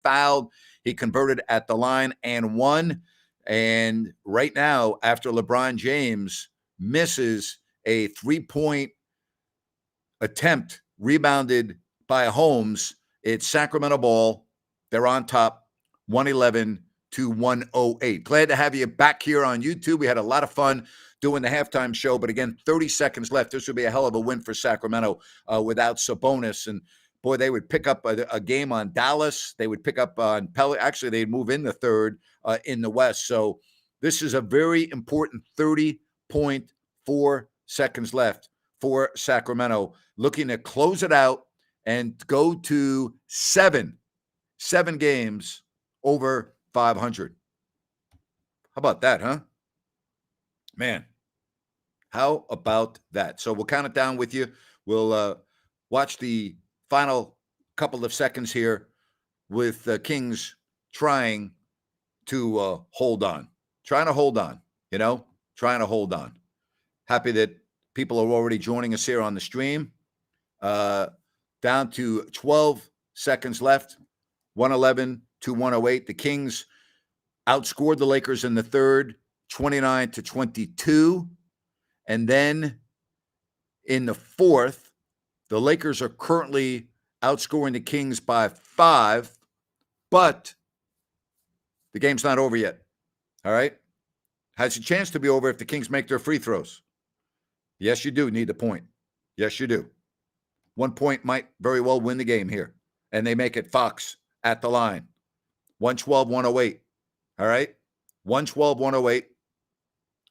fouled. He converted at the line and won. And right now, after LeBron James misses a three-point attempt rebounded by Holmes, it's Sacramento ball. They're on top, 111-108. Glad to have you back here on YouTube. We had a lot of fun doing the halftime show, but again, 30 seconds left. This would be a hell of a win for Sacramento without Sabonis. And boy, they would pick up a game on Dallas. They would pick up on Pelican. Actually, they'd move in the third in the West. So this is a very important 30.4 seconds left for Sacramento, looking to close it out and go to seven games over 500. How about that, huh? Man, how about that? So we'll count it down with you. We'll watch the final couple of seconds here with the Kings trying to hold on. Trying to hold on. Happy that people are already joining us here on the stream. Down to 12 seconds left, 111-108. The Kings outscored the Lakers in the third, 29-22. And then in the fourth, the Lakers are currently outscoring the Kings by 5, but the game's not over yet. All right? Has a chance to be over if the Kings make their free throws. Yes, you do need the point. Yes, you do. 1 point might very well win the game here. And they make it Fox at the line. 112-108. All right? 112-108.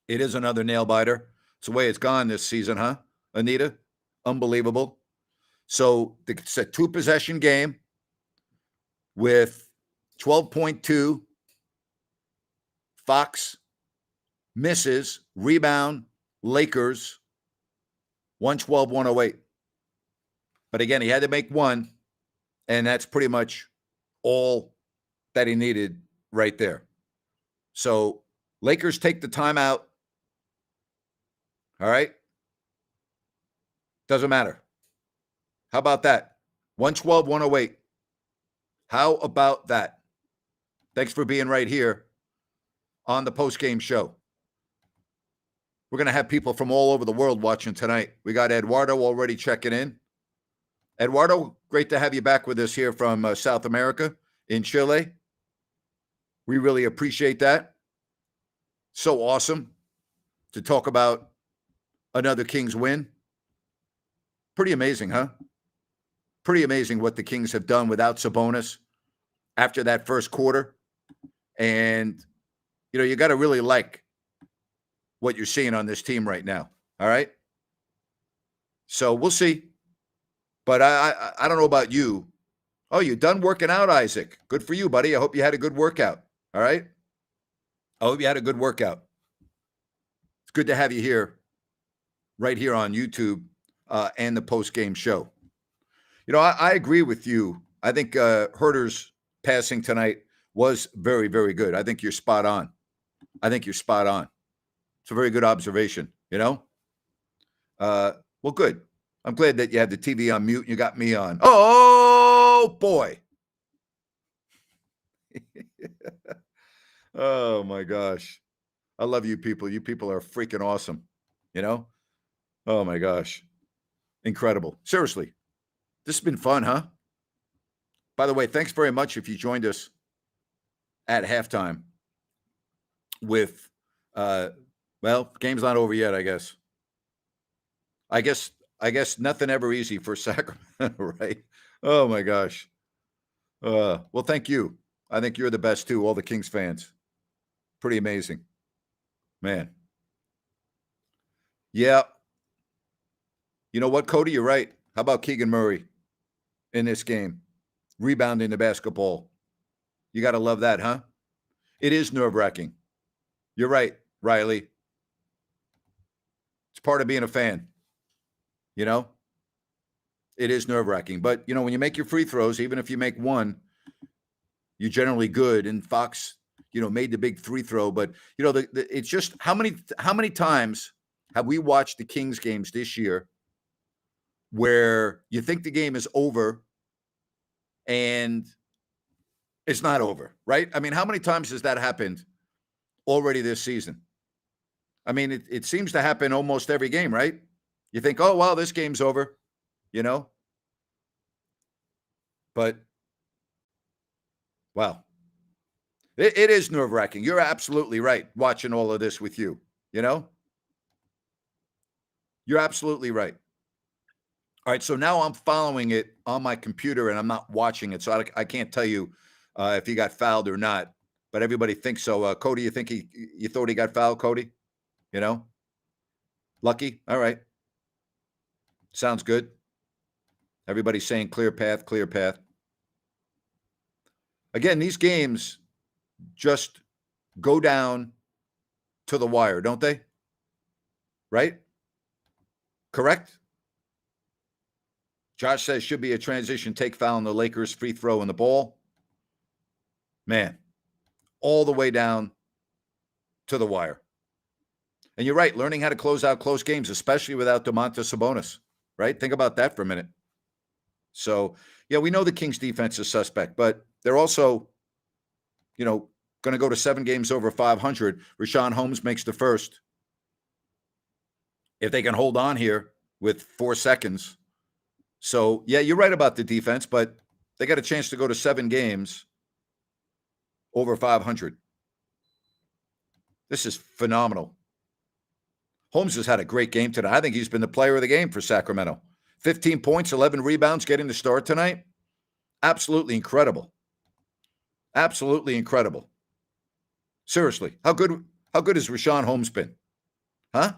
It is another nail biter. It's the way it's gone this season, huh, Anita? Unbelievable. So it's a two-possession game with 12.2. Fox misses. Rebound. Lakers. 112-108. But again, he had to make one, and that's pretty much all that he needed right there. So Lakers take the timeout. All right? Doesn't matter. How about that? 112-108. How about that? Thanks for being right here on the postgame show. We're going to have people from all over the world watching tonight. We got Eduardo already checking in. Eduardo, great to have you back with us here from South America in Chile. We really appreciate that. So awesome to talk about another Kings win. Pretty amazing, huh? Pretty amazing what the Kings have done without Sabonis after that first quarter. And, you got to really like what you're seeing on this team right now. All right? So we'll see. But I don't know about you. Oh, you done working out, Isaac? Good for you, buddy. I hope you had a good workout. All right? I hope you had a good workout. It's good to have you here, right here on YouTube and the post-game show. I agree with you. I think Herter's passing tonight was very, very good. I think you're spot on. It's a very good observation, Well, good. I'm glad that you had the TV on mute and you got me on. Oh, boy. Oh, my gosh. I love you people. You people are freaking awesome, Oh, my gosh. Incredible. Seriously. This has been fun, huh? By the way, thanks very much if you joined us at halftime with, game's not over yet, I guess. I guess nothing ever easy for Sacramento, right? Oh, my gosh. Well, thank you. I think you're the best, too, all the Kings fans. Pretty amazing. Man. Yeah. You know what, Cody? You're right. How about Keegan Murray in this game? Rebounding the basketball. You got to love that, huh? It is nerve-wracking. You're right, Riley. It's part of being a fan. It is nerve-wracking. But, when you make your free throws, even if you make one, you're generally good. And Fox, made the big free throw. But, it's just how many times have we watched the Kings games this year where you think the game is over and It's not over, right? I mean, how many times has that happened already this season? I mean, it seems to happen almost every game, right? You think, oh, well, this game's over, you know? But, wow. It is nerve-wracking. You're absolutely right watching all of this with you, you know? You're absolutely right. All right, so now I'm following it on my computer and I'm not watching it, so I can't tell you if he got fouled or not. But everybody thinks so. Cody, you thought he got fouled, Cody? You know, lucky. All right, sounds good. Everybody's saying clear path, clear path. Again, these games just go down to the wire, don't they? Right? Correct? Josh says should be a transition take foul on the Lakers, free throw in the ball. Man, all the way down to the wire. And you're right, learning how to close out close games, especially without Domantas Sabonis, right? Think about that for a minute. So, yeah, we know the Kings defense is suspect, but they're also, going to go to 7 games over 500. Richaun Holmes makes the first. If they can hold on here with 4 seconds. So, yeah, you're right about the defense, but they got a chance to go to 7 games over 500. This is phenomenal. Holmes has had a great game tonight. I think he's been the player of the game for Sacramento. 15 points, 11 rebounds, getting the start tonight. Absolutely incredible. Absolutely incredible. Seriously, how good has Richaun Holmes been? Huh?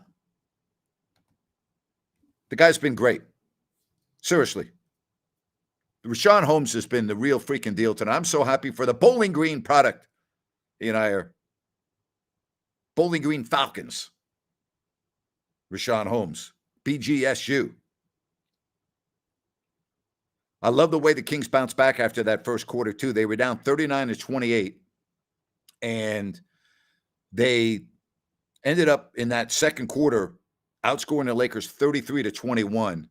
The guy's been great. Seriously. Richaun Holmes has been the real freaking deal tonight. I'm so happy for the Bowling Green product. He and I are Bowling Green Falcons. Richaun Holmes, BGSU. I love the way the Kings bounced back after that first quarter, too. They were down 39-28, and they ended up in that second quarter outscoring the Lakers 33-21.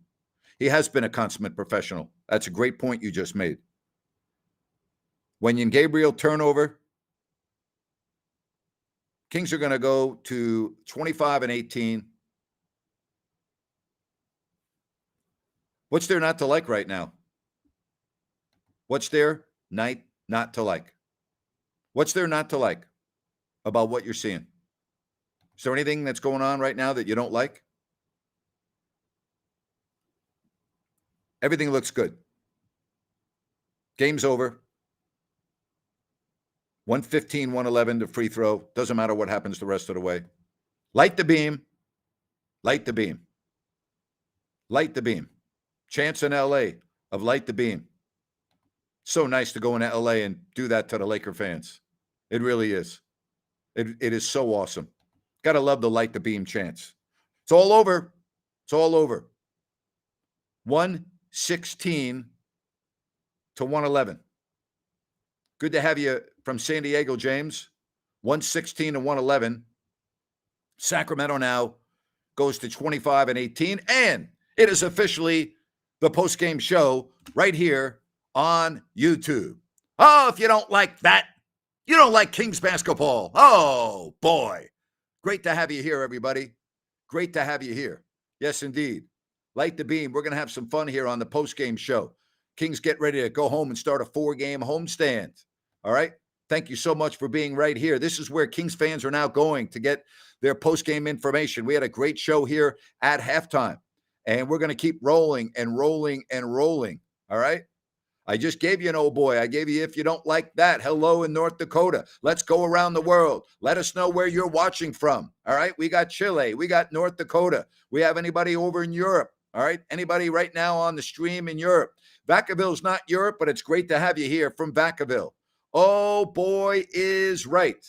He has been a consummate professional. That's a great point you just made. Wenyen Gabriel turnover. Kings are going to go to 25-18. What's there not to like right now? What's there not to like? What's there not to like about what you're seeing? Is there anything that's going on right now that you don't like? Everything looks good. Game's over. 115, 111 to free throw. Doesn't matter what happens the rest of the way. Light the beam. Light the beam. Light the beam. Chance in LA of light the beam. So nice to go into LA and do that to the Laker fans. It really is. It is so awesome. Got to love the light the beam chance. It's all over. It's all over. 116 to 111. Good to have you from San Diego, James. 116 to 111. Sacramento now goes to 25-18. And it is officially the post-game show right here on YouTube. Oh, if you don't like that, you don't like Kings basketball. Oh, boy. Great to have you here, everybody. Great to have you here. Yes, indeed. Light the beam. We're going to have some fun here on the post-game show. Kings get ready to go home and start a 4-game homestand. All right? Thank you so much for being right here. This is where Kings fans are now going to get their post-game information. We had a great show here at halftime, and we're going to keep rolling and rolling and rolling. All right? I just gave you an oh boy. I gave you if you don't like that. Hello in North Dakota. Let's go around the world. Let us know where you're watching from. All right? We got Chile. We got North Dakota. We have anybody over in Europe. All right? Anybody right now on the stream in Europe? Vacaville's not Europe, but it's great to have you here from Vacaville. Oh boy is right.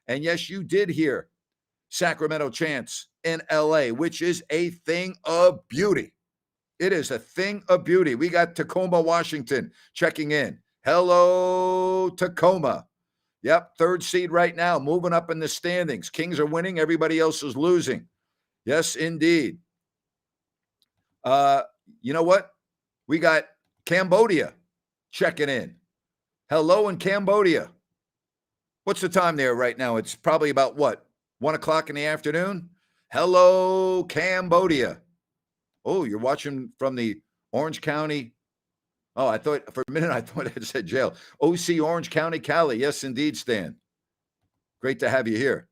And yes, you did hear Sacramento chants in LA, which is a thing of beauty. It is a thing of beauty. We got Tacoma, Washington checking in. Hello, Tacoma. Yep, 3rd seed right now, moving up in the standings. Kings are winning. Everybody else is losing. Yes, indeed. You know what? We got Cambodia checking in. Hello in Cambodia. What's the time there right now? It's probably about what? 1 o'clock in the afternoon? Hello, Cambodia. Oh, you're watching from the Orange County. Oh, I thought for a minute, I thought it said jail. OC Orange County, Cali. Yes, indeed, Stan. Great to have you here.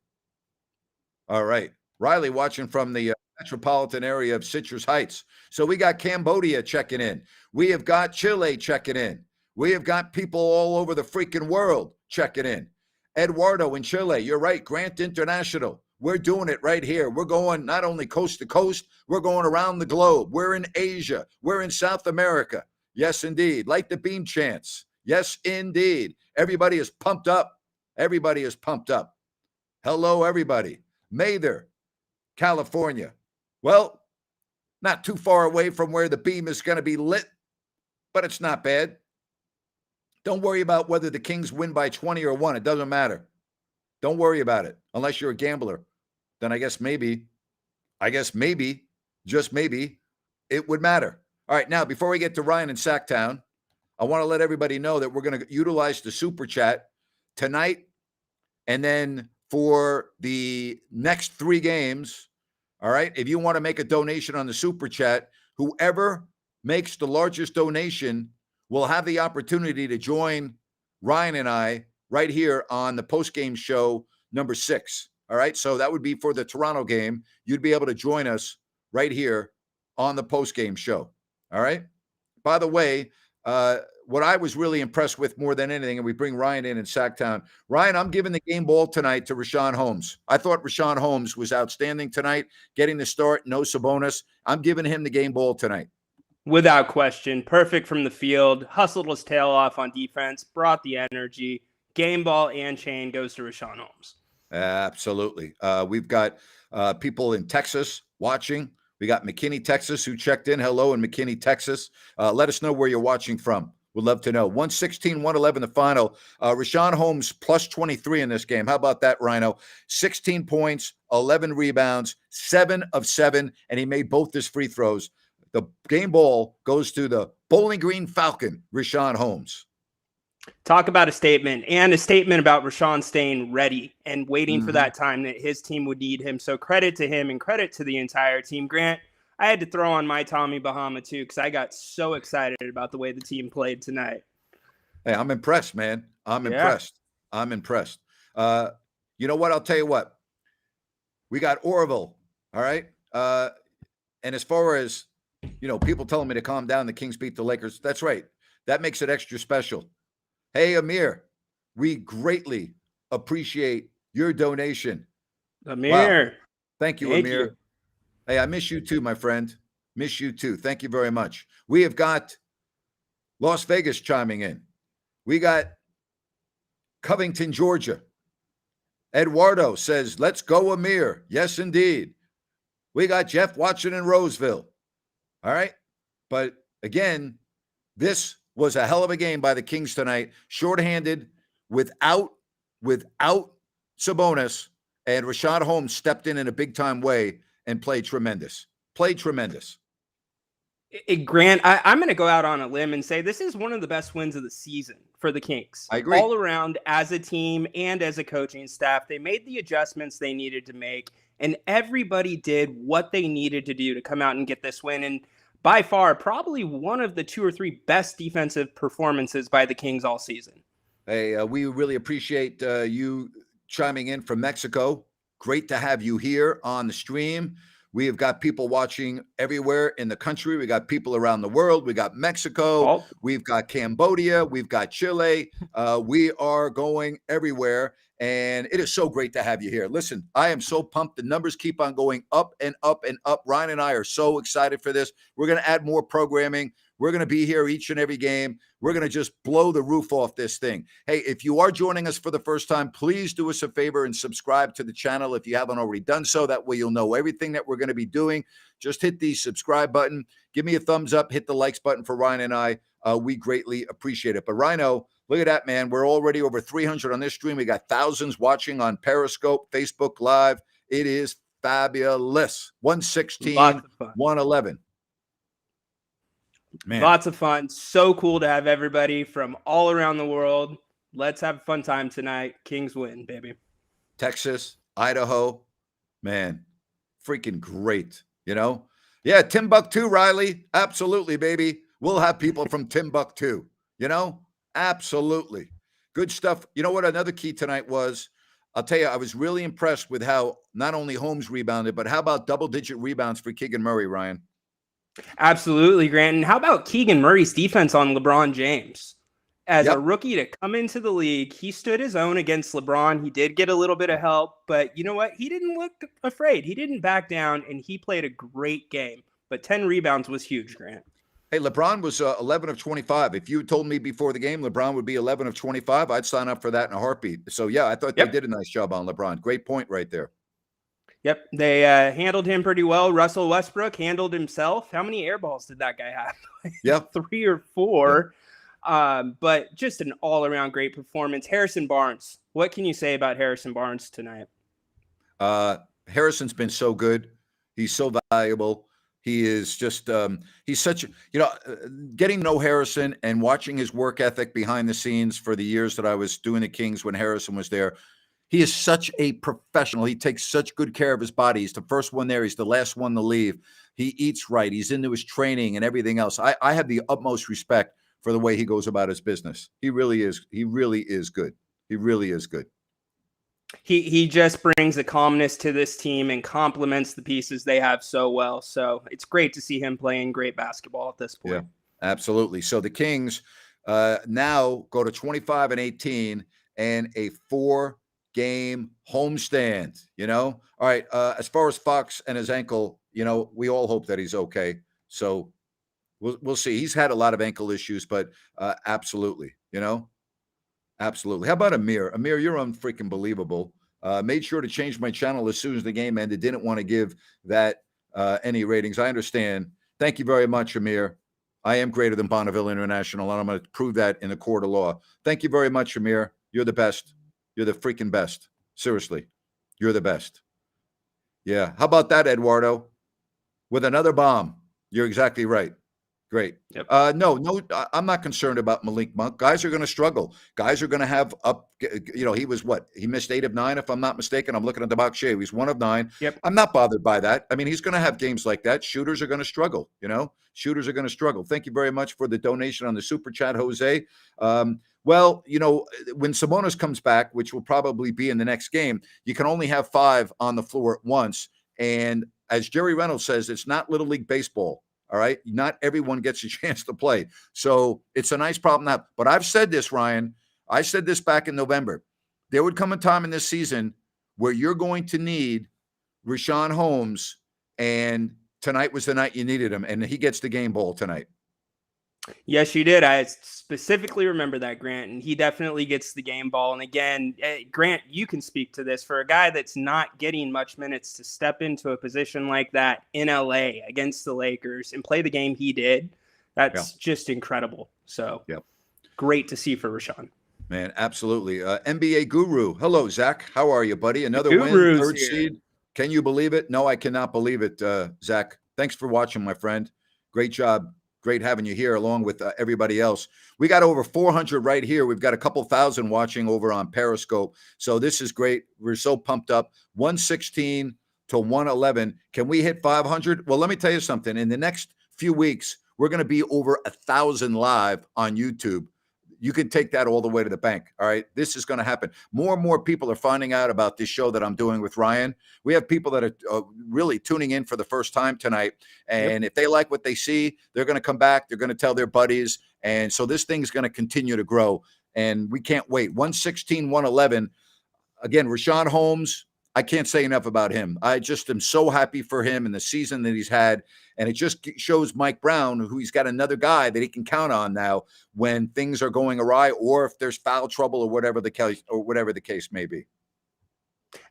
All right. Riley watching from the metropolitan area of Citrus Heights. So we got Cambodia checking in. We have got Chile checking in. We have got people all over the freaking world checking in. Eduardo in Chile, you're right. Grant International. We're doing it right here. We're going not only coast to coast, we're going around the globe. We're in Asia. We're in South America. Yes, indeed. Like the beam chants. Yes, indeed. Everybody is pumped up. Everybody is pumped up. Hello, everybody. Mather, California. Well, not too far away from where the beam is going to be lit, but it's not bad. Don't worry about whether the Kings win by 20 or 1. It doesn't matter. Don't worry about it unless you're a gambler. Then I guess maybe, just maybe, it would matter. All right, now, before we get to Ryan in Sacktown, I want to let everybody know that we're going to utilize the Super Chat tonight and then for the next 3 games. All right, if you want to make a donation on the Super Chat, whoever makes the largest donation will have the opportunity to join Ryan and I right here on the postgame show number 6. All right, so that would be for the Toronto game. You'd be able to join us right here on the postgame show. All right. By the way, what I was really impressed with more than anything, and we bring Ryan in Sacktown. Ryan, I'm giving the game ball tonight to Richaun Holmes. I thought Richaun Holmes was outstanding tonight, getting the start, no Sabonis. I'm giving him the game ball tonight. Without question. Perfect from the field. Hustled his tail off on defense, brought the energy. Game ball and chain goes to Richaun Holmes. Absolutely. We've got people in Texas watching. We got McKinney, Texas, who checked in. Hello in McKinney, Texas. Let us know where you're watching from. We'd love to know. 116, 111 the final. Richaun Holmes plus 23 in this game. How about that, Rhino? 16 points, 11 rebounds, 7 of 7, and he made both his free throws. The game ball goes to the Bowling Green Falcon, Richaun Holmes. Talk about a statement, and a statement about Richaun staying ready and waiting for that time that his team would need him. So credit to him and credit to the entire team. Grant, I had to throw on my Tommy Bahama too because I got so excited about the way the team played tonight. Hey, I'm impressed, man. I'm impressed. You know what? I'll tell you what. We got Orville, all right? And as far as, people telling me to calm down, the Kings beat the Lakers. That's right. That makes it extra special. Hey, Amir, we greatly appreciate your donation. Amir. Wow. Thank you, Amir. Hey, I miss you too, my friend. Miss you too. Thank you very much. We have got Las Vegas chiming in. We got Covington, Georgia. Eduardo says, let's go, Amir. Yes, indeed. We got Jeff watching in Roseville. All right. But again, this was a hell of a game by the Kings tonight. Shorthanded, without Sabonis, and Richaun Holmes stepped in a big-time way and played tremendous. Grant, I'm going to go out on a limb and say this is one of the best wins of the season for the Kings. I agree. All around, as a team and as a coaching staff, they made the adjustments they needed to make, and everybody did what they needed to do to come out and get this win. And by far, probably one of the 2 or 3 best defensive performances by the Kings all season. Hey, we really appreciate you chiming in from Mexico. Great to have you here on the stream. We have got people watching everywhere in the country. We got people around the world. We got Mexico. We've got Cambodia. We've got Chile. We are going everywhere. And it is so great to have you here. Listen, I am so pumped. The numbers keep on going up and up and up. Ryan and I are so excited for this. We're going to add more programming. We're going to be here each and every game. We're going to just blow the roof off this thing. Hey, if you are joining us for the first time, please do us a favor and subscribe to the channel if you haven't already done so. That way you'll know everything that we're going to be doing. Just hit the subscribe button. Give me a thumbs up. Hit the likes button for Ryan and I. We greatly appreciate it. But Rhino, look at that, man. We're already over 300 on this stream. We got thousands watching on Periscope, Facebook Live. It is fabulous. 116, 111. Man, Lots of fun. So cool to have everybody from all around the world. Let's have a fun time tonight. Kings win, baby. Texas, Idaho, man, freaking great. Yeah, Timbuktu, Riley, absolutely, baby. We'll have people from Timbuktu. Absolutely. Good stuff. You know what another key tonight was? I'll tell you, I was really impressed with how not only Holmes rebounded, but how about double-digit rebounds for Keegan Murray, Ryan? Absolutely, Grant. And how about Keegan Murray's defense on LeBron James? As a Yep. rookie to come into the league, he stood his own against LeBron. He did get a little bit of help, but you know what? He didn't look afraid. He didn't back down, and he played a great game. But 10 rebounds was huge, Grant. Hey, LeBron was 11 of 25. If you had told me before the game LeBron would be 11 of 25, I'd sign up for that in a heartbeat. So, yeah, I thought they did a nice job on LeBron. Great point right there. Yep, they handled him pretty well. Russell Westbrook handled himself. How many air balls did that guy have? Yep. 3 or 4. Yep. But just an all-around great performance. Harrison Barnes. What can you say about Harrison Barnes tonight? Harrison's been so good. He's so valuable. He is just, he's such, getting to know Harrison and watching his work ethic behind the scenes for the years that I was doing the Kings when Harrison was there. He is such a professional. He takes such good care of his body. He's the first one there. He's the last one to leave. He eats right. He's into his training and everything else. I have the utmost respect for the way he goes about his business. He really is. He really is good. He really is good. He just brings a calmness to this team and complements the pieces they have so well. So it's great to see him playing great basketball at this point. Yeah, absolutely. So the Kings now go to 25-18 and a 4-game homestand. All right. As far as Fox and his ankle, we all hope that he's okay. So we'll see. He's had a lot of ankle issues, but absolutely. Absolutely. How about Amir? Amir, you're unfreaking believable. Made sure to change my channel as soon as the game ended. Didn't want to give that any ratings. I understand. Thank you very much, Amir. I am greater than Bonneville International, and I'm going to prove that in the court of law. Thank you very much, Amir. You're the best. You're the freaking best. Seriously. You're the best. Yeah. How about that, Eduardo? With another bomb. You're exactly right. Great. Yep. No, I'm not concerned about Malik Monk. Guys are going to struggle. Guys are going to have up, he was what? He missed 8 of 9, if I'm not mistaken. I'm looking at the box share. He's 1 of 9. Yep. I'm not bothered by that. I mean, he's going to have games like that. Shooters are going to struggle, Shooters are going to struggle. Thank you very much for the donation on the super chat, Jose. Well, when Sabonis comes back, which will probably be in the next game, you can only have 5 on the floor at once. And as Jerry Reynolds says, it's not Little League Baseball. All right. Not everyone gets a chance to play. So it's a nice problem to have. But I've said this, Ryan. I said this back in November. There would come a time in this season where you're going to need Richaun Holmes. And tonight was the night you needed him. And he gets the game ball tonight. Yes, you did. I specifically remember that, Grant, and he definitely gets the game ball. And again, Grant, you can speak to this. For a guy that's not getting much minutes to step into a position like that in LA against the Lakers and play the game he did, that's just incredible. So great to see for Richaun. Man, absolutely. NBA Guru. Hello, Zach. How are you, buddy? Another win, 3rd seed. Can you believe it? No, I cannot believe it, Zach. Thanks for watching, my friend. Great job. Great having you here along with everybody else. We got over 400 right here. We've got a couple thousand watching over on Periscope. So this is great. We're so pumped up. 116 to 111. Can we hit 500? Well, let me tell you something. In the next few weeks, we're going to be over 1,000 live on YouTube. You can take that all the way to the bank. All right. This is going to happen. More and more people are finding out about this show that I'm doing with Ryan. We have people that are really tuning in for the first time tonight. And if they like what they see, they're going to come back. They're going to tell their buddies. And so this thing's going to continue to grow. And we can't wait. 116, 111. Again, Richaun Holmes, I can't say enough about him. I just am so happy for him and the season that he's had. And it just shows Mike Brown, who he's got another guy that he can count on now when things are going awry or if there's foul trouble or whatever the case may be.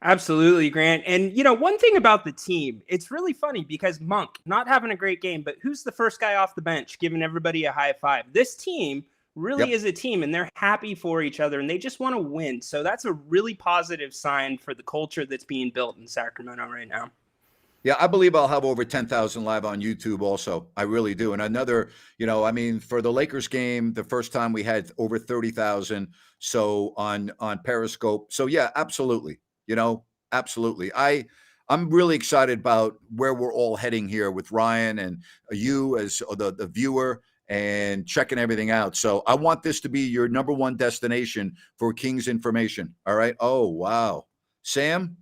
Absolutely, Grant. And, one thing about the team, it's really funny because Monk not having a great game, but who's the first guy off the bench giving everybody a high five? This team really is a team and they're happy for each other and they just want to win. So that's a really positive sign for the culture that's being built in Sacramento right now. Yeah, I believe I'll have over 10,000 live on YouTube also. I really do. And another, I mean, for the Lakers game, the first time we had over 30,000 so on Periscope. So yeah, absolutely. Absolutely. I'm really excited about where we're all heading here with Ryan and you as the viewer and checking everything out. So I want this to be your number one destination for Kings information. All right. Oh, wow. Sam,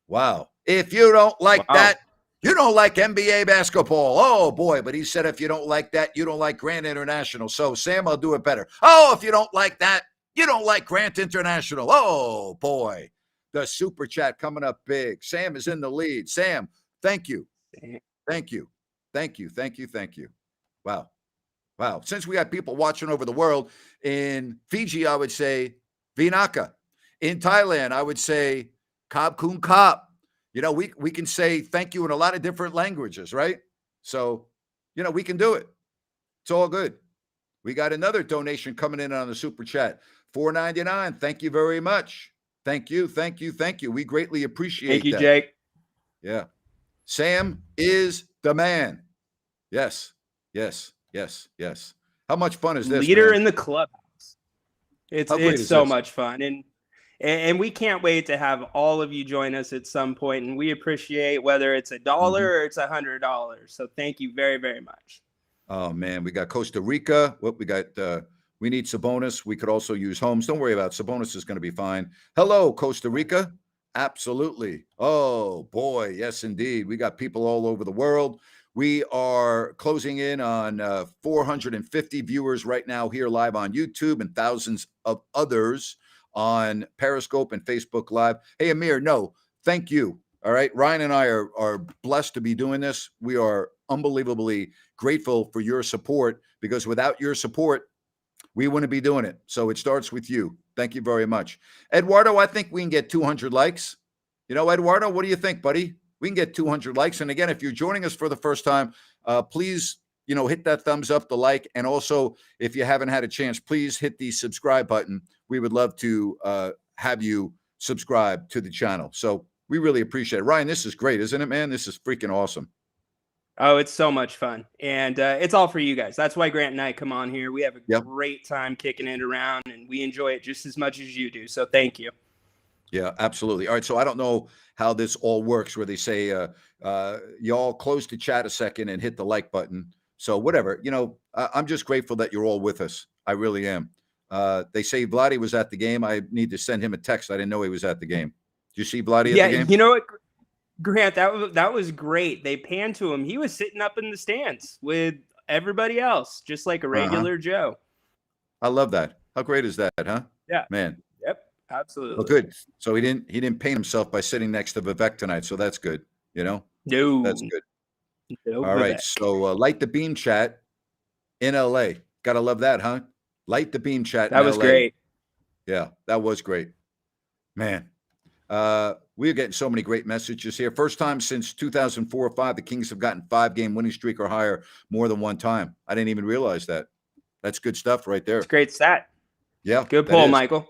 wow. If you don't like Wow. that, you don't like NBA basketball. Oh, boy. But he said if you don't like that, you don't like Grant International. So, Sam, I'll do it better. Oh, if you don't like that, you don't like Grant International. Oh, boy. The super chat coming up big. Sam is in the lead. Sam, thank you. Thank you. Thank you. Thank you. Thank you. Wow. Wow. Since we got people watching over the world, in Fiji, I would say Vinaka. In Thailand, I would say Kab Kun Kap. We can say thank you in a lot of different languages, right? So, we can do it. It's all good. We got another donation coming in on the super chat. $4.99. Thank you very much. Thank you. Thank you. Thank you. We greatly appreciate Thank you, that. Jake. Yeah. Sam is the man. Yes. Yes. Yes. Yes. How much fun is this, Leader man? in the clubhouse. How great It's is so this? much fun. And we can't wait to have all of you join us at some point. And we appreciate whether it's $1 or it's $100. So thank you very, very much. Oh, man. We got Costa Rica. What we got? We need Sabonis. We could also use Holmes. Don't worry about it. Sabonis is going to be fine. Hello, Costa Rica. Absolutely. Oh, boy. Yes, indeed. We got people all over the world. We are closing in on 450 viewers right now here live on YouTube and thousands of others on Periscope and Facebook Live. Hey, Amir, no, thank you. All right. Ryan and I are blessed to be doing this. We are unbelievably grateful for your support because without your support, we wouldn't be doing it. So it starts with you. Thank you very much. Eduardo, I think we can get 200 likes. Eduardo, what do you think, buddy? We can get 200 likes. And again, if you're joining us for the first time, please, hit that thumbs up, the like. And also, if you haven't had a chance, please hit the subscribe button. We would love to have you subscribe to the channel. So we really appreciate it. Ryan, this is great, isn't it, man? This is freaking awesome. Oh, it's so much fun. And it's all for you guys. That's why Grant and I come on here. We have a great time kicking it around, and we enjoy it just as much as you do. So thank you. Yeah, absolutely. All right. So I don't know how this all works where they say, y'all close the chat a second and hit the like button. So whatever, I'm just grateful that you're all with us. I really am. They say Vladdy was at the game. I need to send him a text. I didn't know he was at the game. Did you see Vladdy at the game? You know what, Grant, that was great. They panned to him. He was sitting up in the stands with everybody else, just like a regular Joe. I love that. How great is that, huh? Yeah. Man. Yep. Absolutely. Well, good. So he didn't paint himself by sitting next to Vivek tonight. So that's good. No. That's good. No, all right. So light the beam chat in LA. Gotta love that, huh? Light the beam chat. That was great. Yeah, that was great. Man. We're getting so many great messages here. First time since 2004 or 5, the Kings have gotten 5-game winning streak or higher more than one time. I didn't even realize that. That's good stuff right there. It's a great stat. Yeah. Good pull, Michael.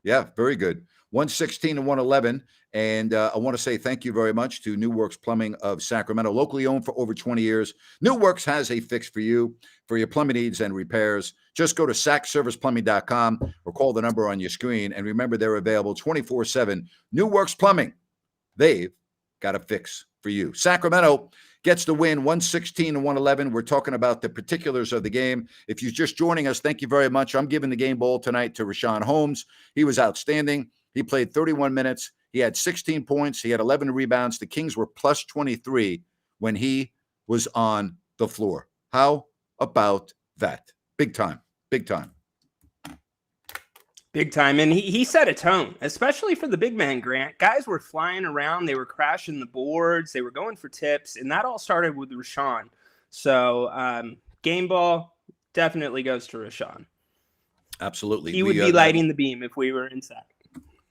Yeah, very good. 116 and 111. And I want to say thank you very much to New Works Plumbing of Sacramento, locally owned for over 20 years. New Works has a fix for you for your plumbing needs and repairs. Just go to sacserviceplumbing.com or call the number on your screen. And remember, they're available 24/7. New Works Plumbing, they've got a fix for you. Sacramento gets the win, 116 and 111. We're talking about the particulars of the game. If you're just joining us, thank you very much. I'm giving the game ball tonight to Richaun Holmes. He was outstanding. He played 31 minutes. He had 16 points. He had 11 rebounds. The Kings were plus 23 when he was on the floor. How about that? Big time. Big time. Big time. And he set a tone, especially for the big man, Grant. Guys were flying around. They were crashing the boards. They were going for tips. And that all started with Richaun. So game ball definitely goes to Richaun. Absolutely. He would be lighting the beam if we were inside.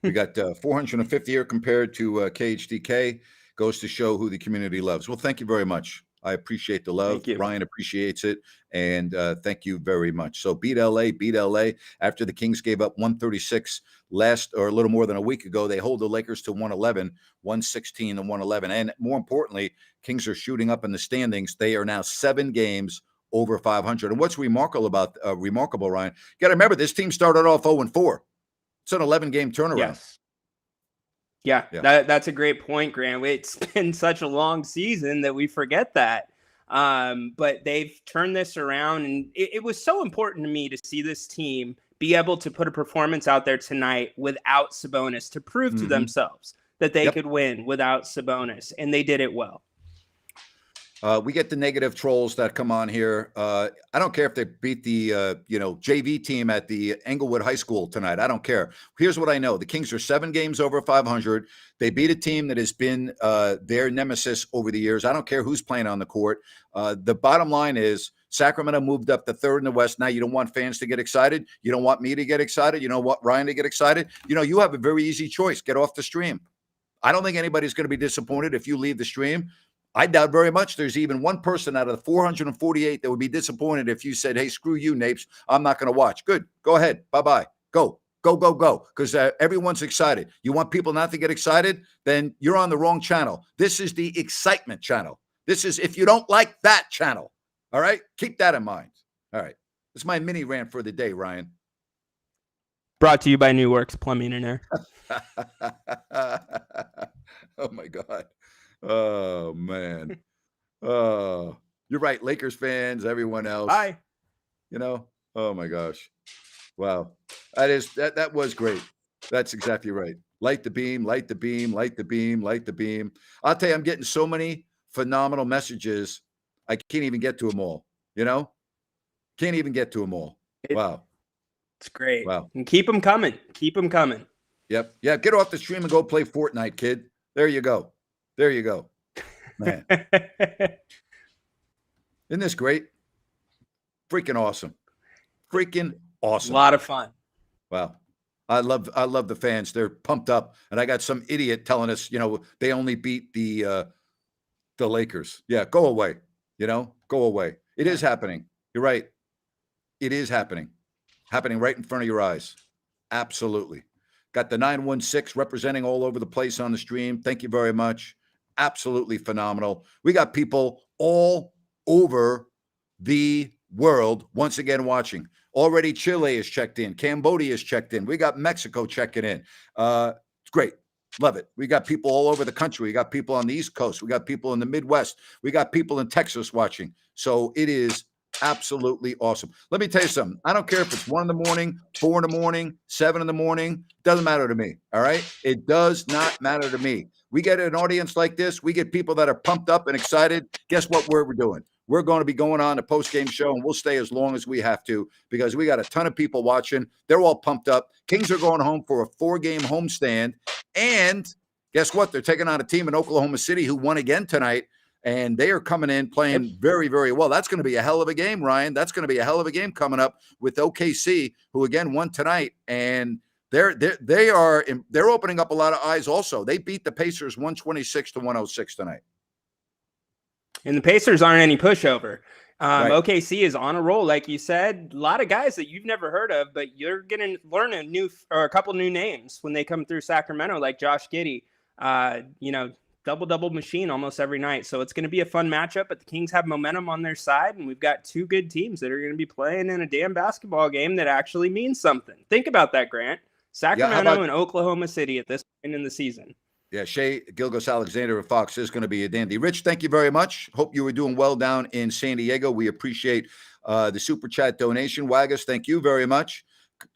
We got 450 here compared to KHDK. Goes to show who the community loves. Well, thank you very much. I appreciate the love. Ryan appreciates it. And thank you very much. So beat LA. After the Kings gave up 136 last or a little more than a week ago. They hold the Lakers to 111, 116 and 111. And more importantly, Kings are shooting up in the standings. They are now 7 games over 500. And what's remarkable, Ryan, you got to remember this team started off 0-4. It's an 11-game turnaround. Yes. Yeah, that's a great point, Grant. It's been such a long season that we forget that. But they've turned this around, and it was so important to me to see this team be able to put a performance out there tonight without Sabonis to prove to themselves that they could win without Sabonis, and they did it well. We get the negative trolls that come on here. I don't care if they beat the JV team at the Englewood High School tonight. I don't care. Here's what I know: the Kings are 7 games over 500. They beat a team that has been their nemesis over the years. I don't care who's playing on the court. The bottom line is Sacramento moved up to 3rd in the West. Now you don't want fans to get excited. You don't want me to get excited. You don't want Ryan to get excited. You have a very easy choice. Get off the stream. I don't think anybody's going to be disappointed if you leave the stream. I doubt very much there's even one person out of the 448 that would be disappointed if you said, hey, screw you, Napes. I'm not going to watch. Good. Go ahead. Bye-bye. Go. Because everyone's excited. You want people not to get excited? Then you're on the wrong channel. This is the excitement channel. This is if you don't like that channel. All right? Keep that in mind. All right. This is my mini rant for the day, Ryan. Brought to you by New Works Plumbing and Air. Oh, my God. Oh, man. Oh, you're right. Lakers fans, everyone else. Bye. Oh, my gosh. Wow. That was great. That's exactly right. Light the beam, light the beam, light the beam, light the beam. I'll tell you, I'm getting so many phenomenal messages. I can't even get to them all. Can't even get to them all. Wow. It's great. Wow. And keep them coming. Keep them coming. Yep. Yeah. Get off the stream and go play Fortnite, kid. There you go. There you go. Man. Isn't this great? Freaking awesome. Freaking awesome. A lot of fun. Wow. I love the fans. They're pumped up. And I got some idiot telling us, they only beat the Lakers. Yeah, go away. Go away. It is happening. You're right. It is happening. Happening right in front of your eyes. Absolutely. Got the 916 representing all over the place on the stream. Thank you very much. Absolutely phenomenal. We got people all over the world once again watching. Already Chile is checked in. Cambodia is checked in. We got Mexico checking in. It's great. Love it. We got people all over the country. We got people on the East Coast. We got people in the Midwest. We got people in Texas watching. So it is absolutely awesome. Let me tell you something. I don't care if it's 1 a.m, 4 a.m, 7 a.m. Doesn't matter to me. All right. It does not matter to me. We get an audience like this. We get people that are pumped up and excited. Guess what we're doing? We're going to be going on a post-game show, and we'll stay as long as we have to because we got a ton of people watching. They're all pumped up. Kings are going home for a 4-game homestand. And guess what? They're taking on a team in Oklahoma City who won again tonight, and they are coming in playing very, very well. That's going to be a hell of a game, Ryan. That's going to be a hell of a game coming up with OKC, who again won tonight, and they're opening up a lot of eyes also. They beat the Pacers 126-106 tonight. And the Pacers aren't any pushover. Right. OKC is on a roll, like you said. A lot of guys that you've never heard of, but you're going to learn a couple new names when they come through Sacramento, like Josh Giddey. Double machine almost every night. So it's going to be a fun matchup, but the Kings have momentum on their side, and we've got 2 good teams that are going to be playing in a damn basketball game that actually means something. Think about that, Grant. Sacramento and Oklahoma City at this point in the season. Yeah, Shea Gilgos-Alexander of Fox is going to be a dandy. Rich, thank you very much. Hope you were doing well down in San Diego. We appreciate the Super Chat donation. Waggis, thank you very much.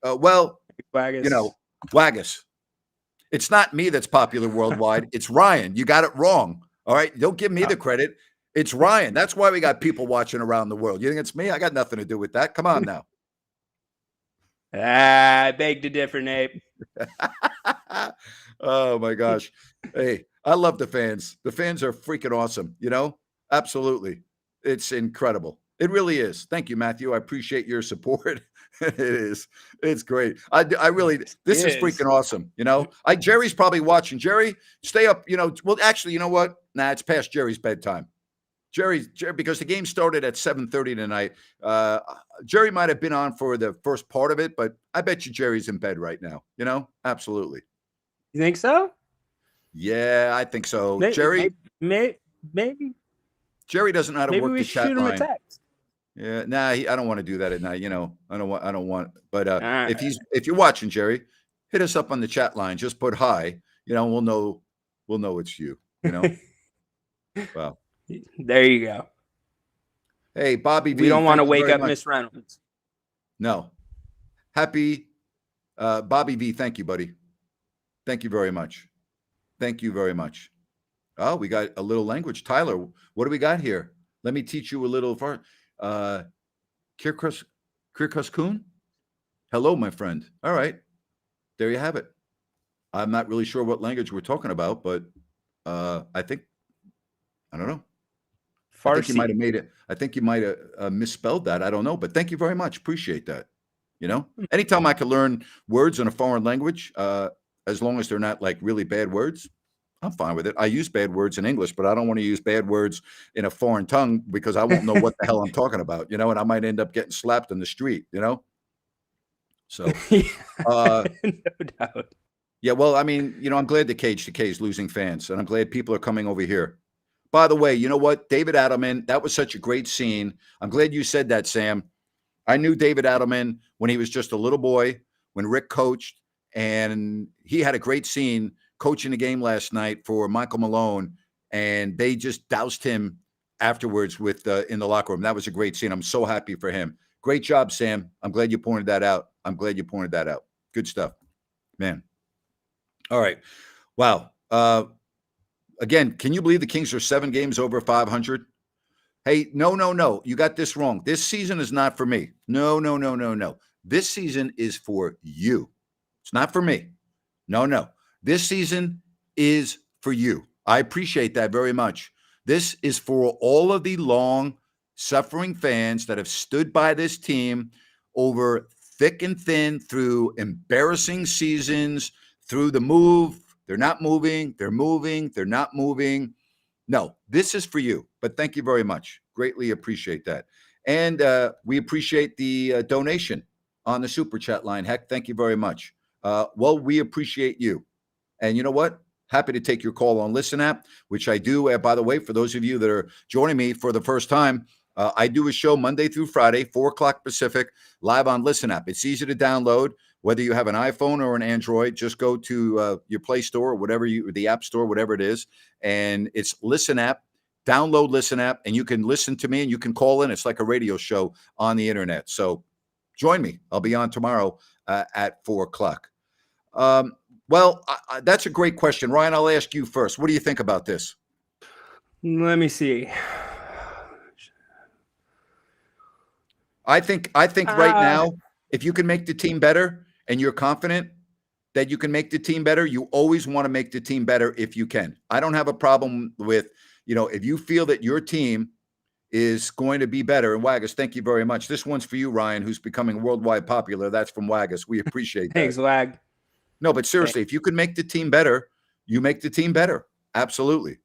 Waggis. Waggis. It's not me that's popular worldwide. It's Ryan. You got it wrong. All right? Don't give me the credit. It's Ryan. That's why we got people watching around the world. You think it's me? I got nothing to do with that. Come on now. I beg to differ, Nate. Oh, my gosh. Hey, I love the fans. The fans are freaking awesome. Absolutely. It's incredible. It really is. Thank you, Matthew. I appreciate your support. It is. It's great. I really, this is freaking awesome. Jerry's probably watching. Jerry, stay up. Well, actually, you know what? Nah, it's past Jerry's bedtime. Jerry, because the game started at 7:30 tonight. Jerry might have been on for the first part of it, but I bet you Jerry's in bed right now. Absolutely. You think so? Yeah, I think so. Maybe. Jerry doesn't know how to Maybe work we the should chat shoot him a line. text. Yeah, nah, I don't want to do that at night. I don't want. But Right. if you're watching, Jerry, hit us up on the chat line. Just put hi. We'll know it's you. Wow. There you go. Hey, Bobby V. We don't want to thank you wake very up much. Miss Reynolds. No. Happy Bobby V. Thank you, buddy. Thank you very much. Thank you very much. Oh, we got a little language. Tyler, what do we got here? Let me teach you a little. Kirkuskun? Hello, my friend. All right. There you have it. I'm not really sure what language we're talking about, but I don't know. Farsi. I think you might have made it. I think you might have misspelled that. I don't know, but thank you very much. Appreciate that. Anytime I can learn words in a foreign language, as long as they're not like really bad words, I'm fine with it. I use bad words in English, but I don't want to use bad words in a foreign tongue because I won't know what the hell I'm talking about, and I might end up getting slapped in the street, So, no doubt. Yeah, well, I mean, I'm glad the Cage to K is losing fans, and I'm glad people are coming over here. By the way, you know what? David Adelman, that was such a great scene. I'm glad you said that, Sam. I knew David Adelman when he was just a little boy, when Rick coached, and he had a great scene coaching the game last night for Michael Malone, and they just doused him afterwards in the locker room. That was a great scene. I'm so happy for him. Great job, Sam. I'm glad you pointed that out. Good stuff, man. All right. Wow. Again, can you believe the Kings are 7 games over 500? Hey, no. You got this wrong. This season is not for me. No. This season is for you. It's not for me. No. This season is for you. I appreciate that very much. This is for all of the long-suffering fans that have stood by this team over thick and thin through embarrassing seasons, through the move. They're not moving. They're moving. They're not moving. No, this is for you. But thank you very much. Greatly appreciate that. And we appreciate the donation on the Super Chat line. Heck, thank you very much. Well, we appreciate you. And you know what? Happy to take your call on Listen App, which I do. By the way, for those of you that are joining me for the first time, I do a show Monday through Friday, 4 o'clock Pacific, live on Listen App. It's easy to download. Whether you have an iPhone or an Android, just go to your Play Store or the App Store, whatever it is, and it's Listen App. Download Listen App, and you can listen to me, and you can call in. It's like a radio show on the internet. So join me. I'll be on tomorrow at 4 o'clock. Well, that's a great question. Ryan, I'll ask you first. What do you think about this? Let me see. I think right now, if you can make the team better and you're confident that you can make the team better, you always want to make the team better if you can. I don't have a problem with, if you feel that your team is going to be better. And Waggis, thank you very much. This one's for you, Ryan, who's becoming worldwide popular. That's from Waggis. We appreciate that. Thanks, Wag. No, but seriously, if you can make the team better, you make the team better. Absolutely.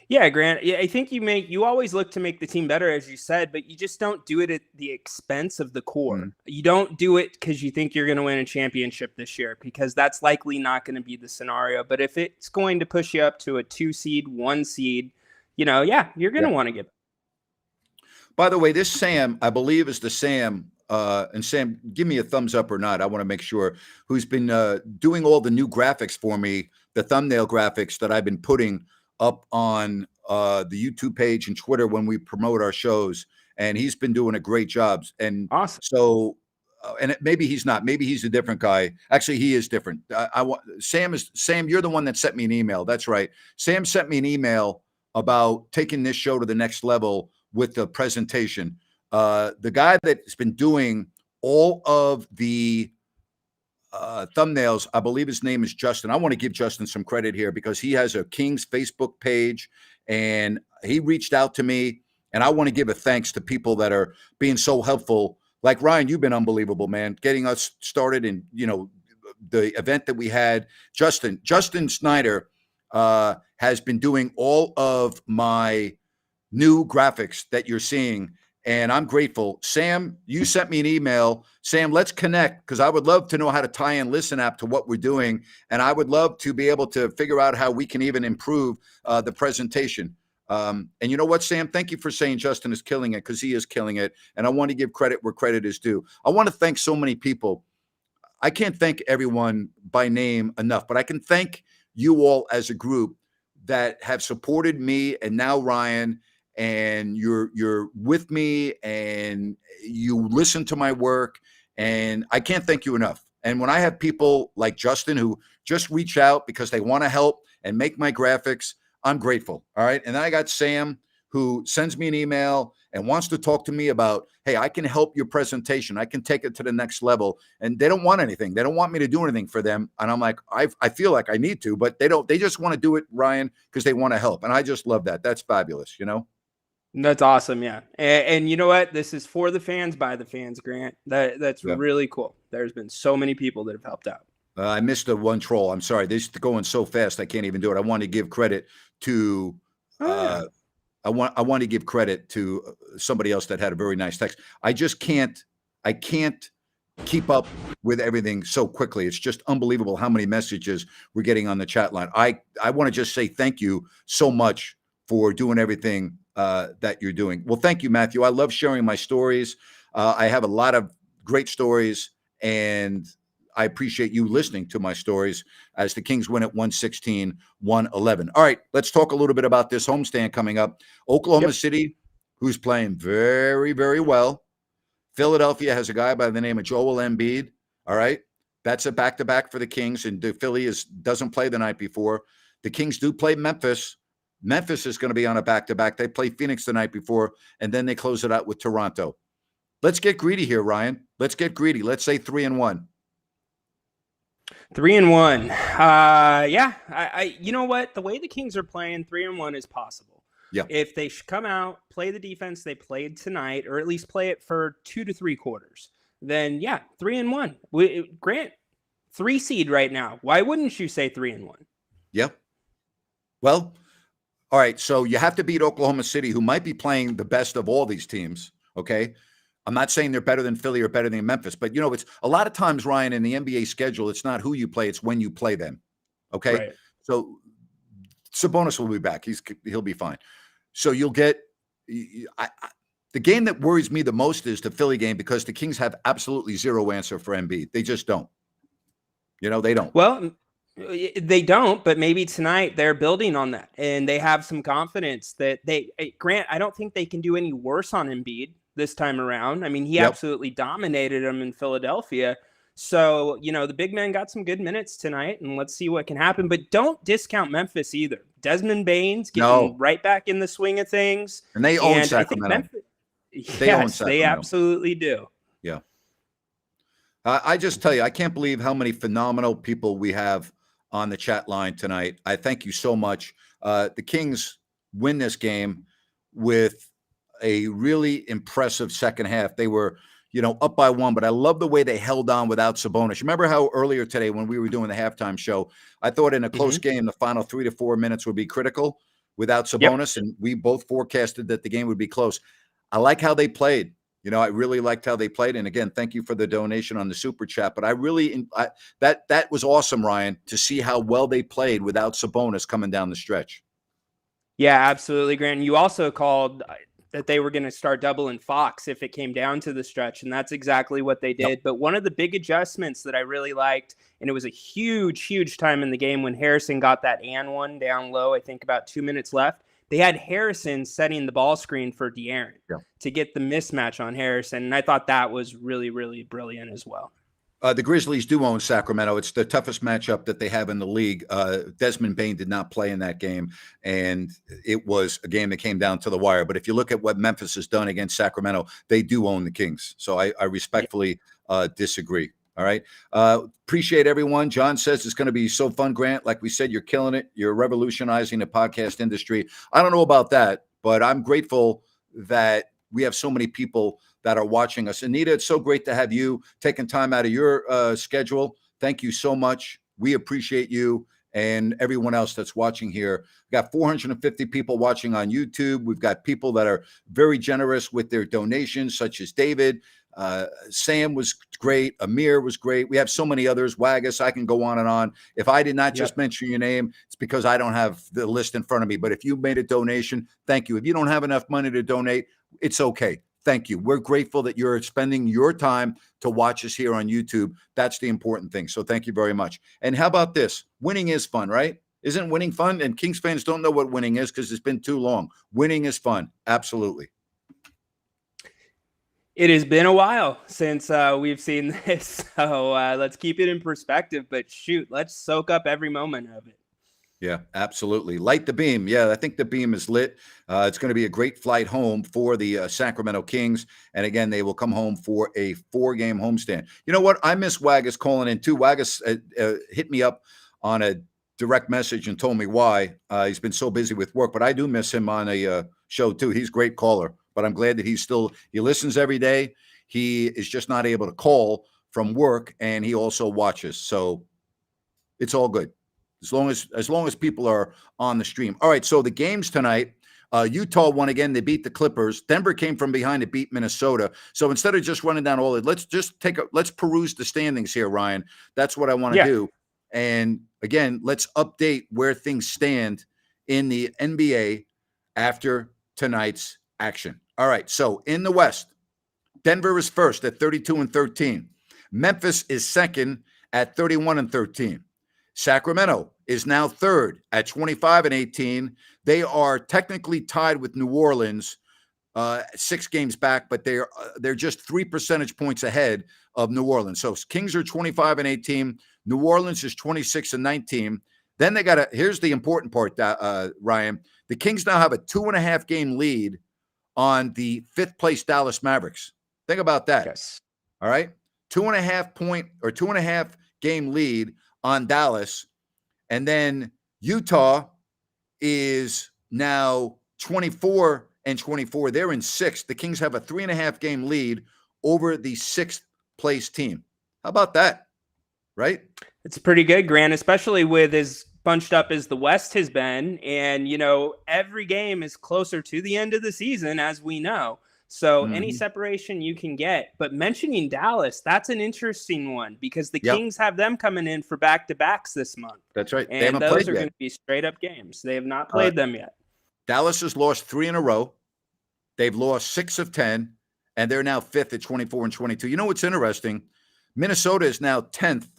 Yeah, Grant. Yeah, I think you always look to make the team better, as you said, but you just don't do it at the expense of the core. Mm-hmm. You don't do it because you think you're going to win a championship this year, because that's likely not going to be the scenario. But if it's going to push you up to a 2 seed, 1 seed, you're going to want to give it. By the way, this Sam, I believe, is the Sam. And Sam, give me a thumbs up or not. I want to make sure, who's been doing all the new graphics for me, the thumbnail graphics that I've been putting up on the YouTube page and Twitter when we promote our shows. And he's been doing a great job. And awesome. So, maybe he's not. Maybe he's a different guy. Actually, he is different. Sam, you're the one that sent me an email. That's right. Sam sent me an email about taking this show to the next level with the presentation. The guy that's been doing all of the thumbnails, I believe his name is Justin. I want to give Justin some credit here because he has a Kings Facebook page and he reached out to me, and I want to give a thanks to people that are being so helpful. Like Ryan, you've been unbelievable, man, getting us started in, the event that we had. Justin Snyder has been doing all of my new graphics that you're seeing. And I'm grateful. Sam, you sent me an email. Sam, let's connect because I would love to know how to tie in Listen App to what we're doing. And I would love to be able to figure out how we can even improve the presentation. And you know what, Sam? Thank you for saying Justin is killing it because he is killing it. And I want to give credit where credit is due. I want to thank so many people. I can't thank everyone by name enough, but I can thank you all as a group that have supported me and now Ryan, and you're with me and you listen to my work, and I can't thank you enough. And when I have people like Justin who just reach out because they want to help and make my graphics, I'm grateful. All right. And then I got Sam who sends me an email and wants to talk to me about, hey, I can help your presentation. I can take it to the next level. And they don't want anything. They don't want me to do anything for them. And I'm like, I feel like I need to, but they don't. They just want to do it, Ryan, because they want to help. And I just love that. That's fabulous, you know? That's awesome. Yeah. And you know what? This is for the fans, by the fans, Grant. That's really cool. There's been so many people that have helped out. I missed the one troll. I'm sorry. This is going so fast. I can't even do it. I want to give credit to, I want to give credit to somebody else that had a very nice text. I can't keep up with everything so quickly. It's just unbelievable how many messages we're getting on the chat line. I want to just say thank you so much for doing everything that you're doing. Well, thank you, Matthew. I love sharing my stories. I have a lot of great stories, and I appreciate you listening to my stories as the Kings win at 116-111. All right, let's talk a little bit about this homestand coming up. Oklahoma City, who's playing very, very well. Philadelphia has a guy by the name of Joel Embiid. All right, that's a back-to-back for the Kings, and the Philly doesn't play the night before. The Kings do play Memphis. Memphis is going to be on a back-to-back. They play Phoenix the night before, and then they close it out with Toronto. Let's get greedy here, Ryan. Let's get greedy. Let's say 3-1. 3-1. You know what? The way the Kings are playing, 3-1 is possible. Yeah. If they come out, play the defense they played tonight, or at least play it for 2 to 3 quarters, then 3-1. Grant, 3 seed right now. Why wouldn't you say 3-1? Yeah. Well, all right. So you have to beat Oklahoma City, who might be playing the best of all these teams. Okay. I'm not saying they're better than Philly or better than Memphis, but it's a lot of times, Ryan, in the NBA schedule, it's not who you play, it's when you play them. Okay. Right. So Sabonis will be back. He'll be fine. So you'll get the game that worries me the most is the Philly game, because the Kings have absolutely zero answer for Embiid. They just don't. They don't. Well, they don't, but maybe tonight they're building on that and they have some confidence that Grant, I don't think they can do any worse on Embiid this time around. I mean, he absolutely dominated them in Philadelphia. So, the big man got some good minutes tonight, and let's see what can happen. But don't discount Memphis either. Desmond Bane's getting right back in the swing of things. And they own Sacramento. They absolutely do. Yeah. I just tell you, I can't believe how many phenomenal people we have on the chat line tonight. I thank you so much. The Kings win this game with a really impressive second half. They were, up by 1, but I love the way they held on without Sabonis. Remember how earlier today when we were doing the halftime show, I thought in a close game, the final 3 to 4 minutes would be critical without Sabonis, and we both forecasted that the game would be close. I like how they played. I really liked how they played. And again, thank you for the donation on the super chat. But that was awesome, Ryan, to see how well they played without Sabonis coming down the stretch. Yeah, absolutely, Grant. You also called that they were going to start doubling Fox if it came down to the stretch, and that's exactly what they did. Yep. But one of the big adjustments that I really liked, and it was a huge, huge time in the game when Harrison got that and one down low, I think about 2 minutes left. They had Harrison setting the ball screen for De'Aaron to get the mismatch on Harrison. And I thought that was really, really brilliant as well. The Grizzlies do own Sacramento. It's the toughest matchup that they have in the league. Desmond Bane did not play in that game, and it was a game that came down to the wire. But if you look at what Memphis has done against Sacramento, they do own the Kings. So I respectfully disagree. All right. Appreciate everyone. John says it's going to be so fun, Grant. Like we said, you're killing it. You're revolutionizing the podcast industry. I don't know about that, but I'm grateful that we have so many people that are watching us. Anita, it's so great to have you taking time out of your schedule. Thank you so much. We appreciate you. and everyone else that's watching here. We've got 450 people watching on YouTube. We've got people that are very generous with their donations, such as David. Sam was great. Amir was great. We have so many others. Wagus, I can go on and on. If I did not just mention your name, it's because I don't have the list in front of me. But if you made a donation, thank you. If you don't have enough money to donate, it's okay. Thank you. We're grateful that you're spending your time to watch us here on YouTube. That's the important thing. So thank you very much. And how about this? Winning is fun, right? Isn't winning fun? And Kings fans don't know what winning is because it's been too long. Winning is fun. Absolutely. It has been a while since we've seen this. So let's keep it in perspective. But shoot, let's soak up every moment of it. Yeah, absolutely. Light the beam. Yeah, I think the beam is lit. It's going to be a great flight home for the Sacramento Kings. And again, they will come home for a 4-game homestand. You know what? I miss Wagus calling in too. Wagus hit me up on a direct message and told me why. He's been so busy with work, but I do miss him on a show too. He's a great caller, but I'm glad that he listens every day. He is just not able to call from work, and he also watches. So it's all good. As long as people are on the stream. All right, so the games tonight, Utah won again. They beat the Clippers. Denver came from behind to beat Minnesota. So instead of just running down all of it, let's peruse the standings here, Ryan. That's what I want to do. And again, let's update where things stand in the NBA after tonight's action. All right, so in the West, Denver is first at 32-13. Memphis is second at 31-13. Sacramento is now third at 25-18. They are technically tied with New Orleans, 6 games back, but they're just 3 percentage points ahead of New Orleans. So Kings are 25-18. New Orleans is 26-19. Then they here's the important part, Ryan. The Kings now have a 2.5 game lead on the 5th place Dallas Mavericks. Think about that. Yes. All right. 2.5 game lead on Dallas. And then Utah is now 24-24. They're in 6th. The Kings have a 3.5 game lead over the 6th place team. How about that? Right? It's pretty good, Grant, especially with as bunched up as the West has been. And, every game is closer to the end of the season, as we know. So any separation you can get. But mentioning Dallas, that's an interesting one because the Kings have them coming in for back-to-backs this month. That's right. And those are going to be straight-up games. They have not played them yet. Dallas has lost 3 in a row. They've lost 6 of 10, and they're now 5th at 24-22. You know what's interesting? Minnesota is now 10th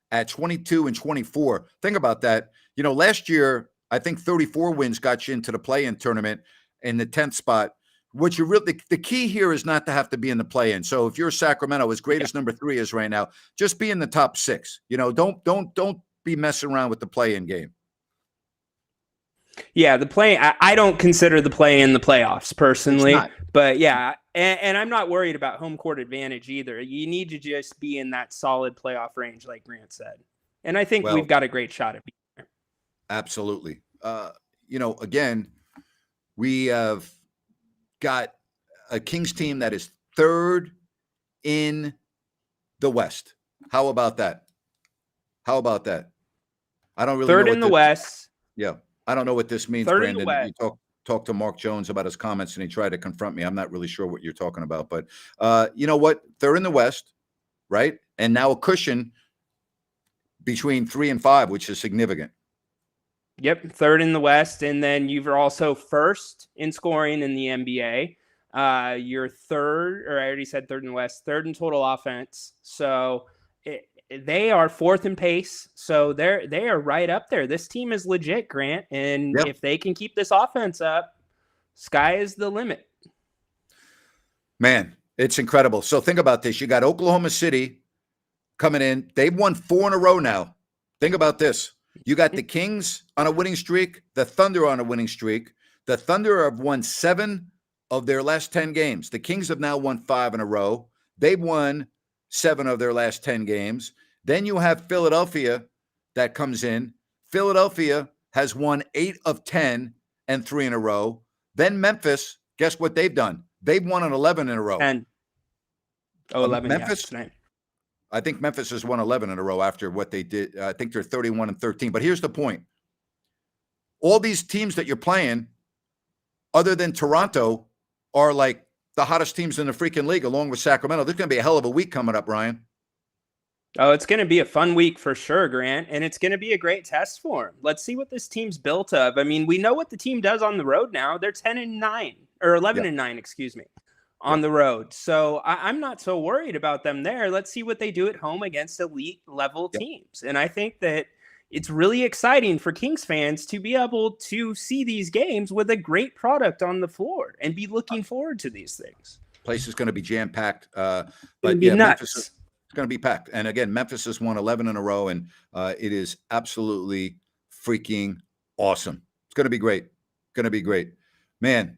at 22-24. Think about that. Last year, I think 34 wins got you into the play-in tournament in the 10th spot. What the key here is not to have to be in the play-in. So if you're Sacramento, as great as number 3 is right now, just be in the top 6. Don't be messing around with the play-in game. Yeah, the play. I don't consider the play in the playoffs personally, but yeah, and I'm not worried about home court advantage either. You need to just be in that solid playoff range, like Grant said, and I think we've got a great shot at being there. Absolutely. Again, we have got a Kings team that is 3rd in the West. How about that? I don't really 3rd know in the West. Yeah. I don't know what this means, 3rd in the Brandon. West. You talked to Mark Jones about his comments, and he tried to confront me. I'm not really sure what you're talking about. But you know what? They're in the West, right? And now a cushion between 3 and 5, which is significant. Yep, 3rd in the West, and then you're also 1st in scoring in the NBA. You're 3rd, or I already said 3rd in the West, 3rd in total offense. So they are 4th in pace. So they are right up there. This team is legit, Grant, and if they can keep this offense up, sky is the limit. Man, it's incredible. So think about this. You got Oklahoma City coming in. They've won 4 in a row now. Think about this. You got the Kings on a winning streak, the Thunder on a winning streak. The Thunder have won 7 of their last 10 games. The Kings have now won 5 in a row. They've won 7 of their last 10 games. Then you have Philadelphia that comes in. Philadelphia has won 8 of 10 and 3 in a row. Then Memphis, guess what they've done? They've won an 11 in a row. 10. Oh, 11. Memphis? Yeah, I think Memphis has won 11 in a row after what they did. I think they're 31-13. But here's the point. All these teams that you're playing, other than Toronto, are like the hottest teams in the freaking league, along with Sacramento. There's going to be a hell of a week coming up, Ryan. Oh, it's going to be a fun week for sure, Grant, and it's going to be a great test for him. Let's see what this team's built of. I mean, we know what the team does on the road now. They're 10-9 or 11-9, excuse me, on the road. So I'm not so worried about them there. Let's see what they do at home against elite level teams. And I think that it's really exciting for Kings fans to be able to see these games with a great product on the floor and be looking forward to these things. Place is going to be jam-packed. But yeah, nuts. Memphis is going to be packed. And again, Memphis has won 11 in a row, and it is absolutely freaking awesome. It's going to be great. Going to be great. Man,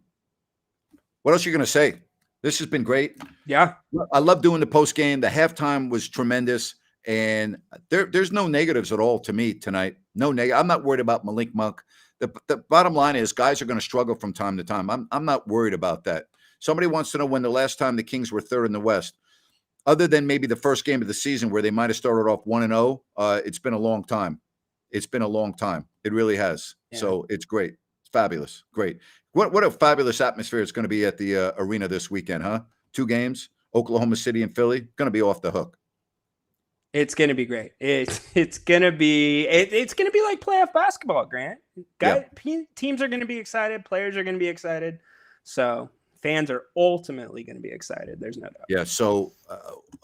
what else are you going to say? This has been great. Yeah. I love doing the post game. The halftime was tremendous. And there's no negatives at all to me tonight. No negative. I'm not worried about Malik Monk. The bottom line is guys are going to struggle from time to time. I'm not worried about that. Somebody wants to know when the last time the Kings were third in the West. Other than maybe the first game of the season where they might have started off 1-0, it's been a long time. It's been a long time. It really has. Yeah. So it's great. It's fabulous. Great. What a fabulous atmosphere it's going to be at the arena this weekend, huh? 2 games, Oklahoma City and Philly. Going to be off the hook. It's going to be great. It's going to be like playoff basketball, Grant. Teams are going to be excited. Players are going to be excited. So fans are ultimately going to be excited. There's no doubt. Yeah. So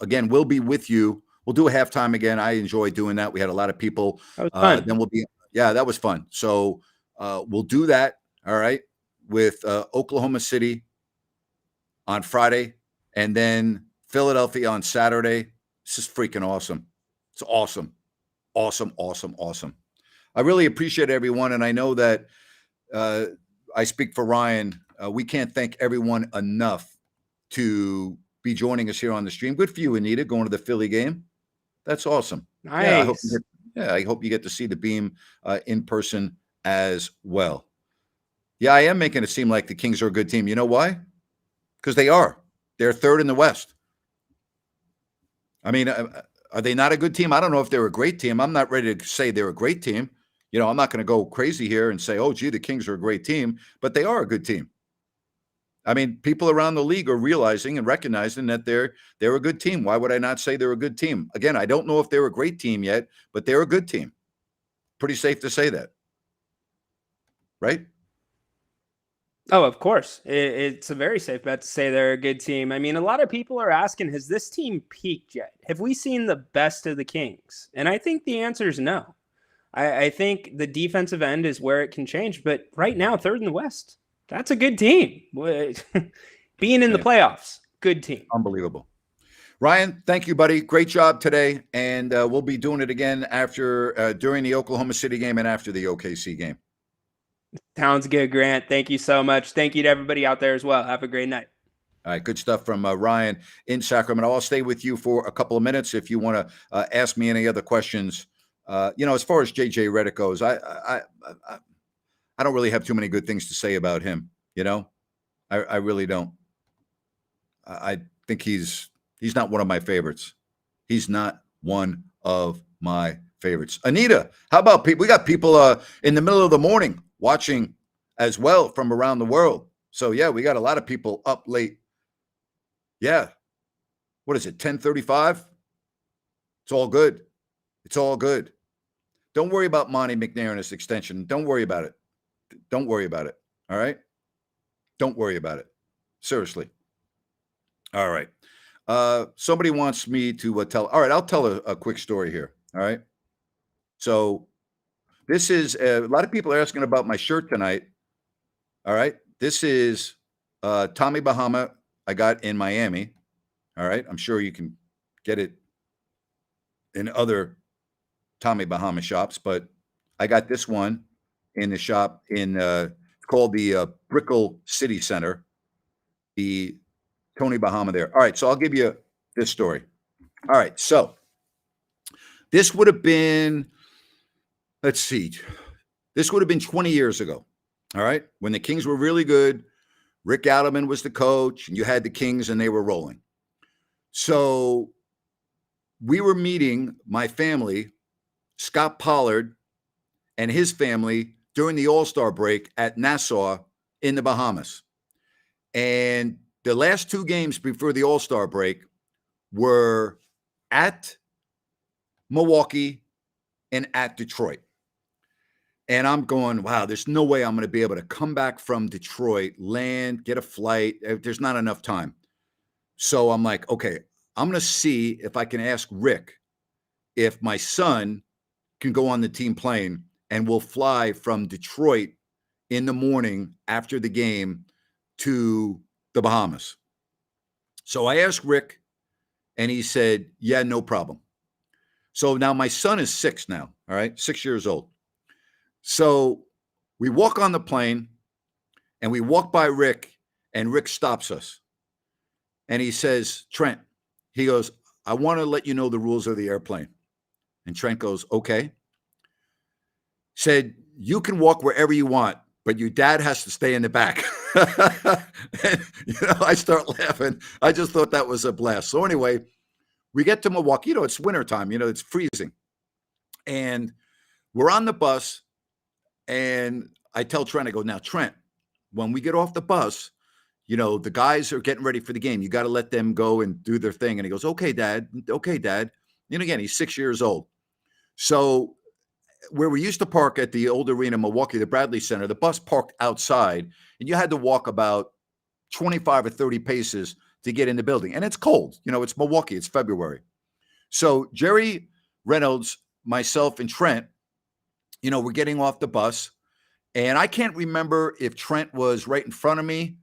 again, we'll be with you. We'll do a halftime again. I enjoy doing that. We had a lot of people. That was fun. Then that was fun. So we'll do that. All right. With Oklahoma City on Friday and then Philadelphia on Saturday. This is freaking awesome. It's awesome. Awesome, awesome, awesome. I really appreciate everyone. And I know that I speak for Ryan. We can't thank everyone enough to be joining us here on the stream. Good for you, Anita, going to the Philly game. That's awesome. Nice. I hope you get to see the beam in person as well. Yeah, I am making it seem like the Kings are a good team. You know why? Because they are. They're third in the West. I mean, are they not a good team? I don't know if they're a great team. I'm not ready to say they're a great team. You know, I'm not going to go crazy here and say, oh, gee, the Kings are a great team, but they are a good team. I mean, people around the league are realizing and recognizing that they're a good team. Why would I not say they're a good team? Again, I don't know if they're a great team yet, but they're a good team. Pretty safe to say that. Right? Oh, of course. It's a very safe bet to say they're a good team. I mean, a lot of people are asking, has this team peaked yet? Have we seen the best of the Kings? And I think the answer is no. I think the defensive end is where it can change. But right now, third in the West, that's a good team. Being in the playoffs, good team. Unbelievable. Ryan, thank you, buddy. Great job today. And we'll be doing it again during the Oklahoma City game and after the OKC game. Sounds good, Grant. Thank you so much. Thank you to everybody out there as well. Have a great night. All right, good stuff from Ryan in Sacramento. I'll stay with you for a couple of minutes if you want to ask me any other questions. As far as JJ Redick goes, I don't really have too many good things to say about him. You know, I really don't. I think he's not one of my favorites. He's not one of my favorites. Anita, how about people? We got people in the middle of the morning watching as well from around the world. So yeah, we got a lot of people up late. Yeah. What is it? 10:35? It's all good. It's all good. Don't worry about Monty McNair and his extension. Don't worry about it. Don't worry about it. All right. Don't worry about it. Seriously. All right. Somebody wants me to tell. All right. I'll tell a quick story here. All right. So this is a lot of people are asking about my shirt tonight. All right. This is Tommy Bahama I got in Miami. All right. I'm sure you can get it in other Tommy Bahama shops, but I got this one in the shop it's called the Brickell City Center, the Tony Bahama there. All right. So I'll give you this story. All right. So this would have been, let's see, this would have been 20 years ago. All right. When the Kings were really good, Rick Adelman was the coach and you had the Kings and they were rolling. So we were meeting my family, Scott Pollard and his family, during the All-Star break at Nassau in the Bahamas. And the last 2 games before the All-Star break were at Milwaukee and at Detroit. And I'm going, wow, there's no way I'm going to be able to come back from Detroit, land, get a flight. There's not enough time. So I'm like, okay, I'm going to see if I can ask Rick if my son can go on the team plane, and we'll fly from Detroit in the morning after the game to the Bahamas. So I asked Rick, and he said, yeah, no problem. So now my son is 6 now, all right, 6 years old. So we walk on the plane, and we walk by Rick, and Rick stops us. And he says, Trent, he goes, I want to let you know the rules of the airplane. And Trent goes, okay. Said, you can walk wherever you want, but your dad has to stay in the back. And, I start laughing. I just thought that was a blast. So anyway, we get to Milwaukee. It's wintertime. It's freezing. And we're on the bus, and I tell Trent, I go, now, Trent, when we get off the bus, the guys are getting ready for the game. You got to let them go and do their thing. And he goes, okay, Dad. Okay, Dad. Again, he's 6 years old. So where we used to park at the old arena in Milwaukee, the Bradley Center, the bus parked outside, and you had to walk about 25 or 30 paces to get in the building. And it's cold. It's Milwaukee. It's February. So Jerry Reynolds, myself, and Trent, we're getting off the bus. And I can't remember if Trent was right in front of me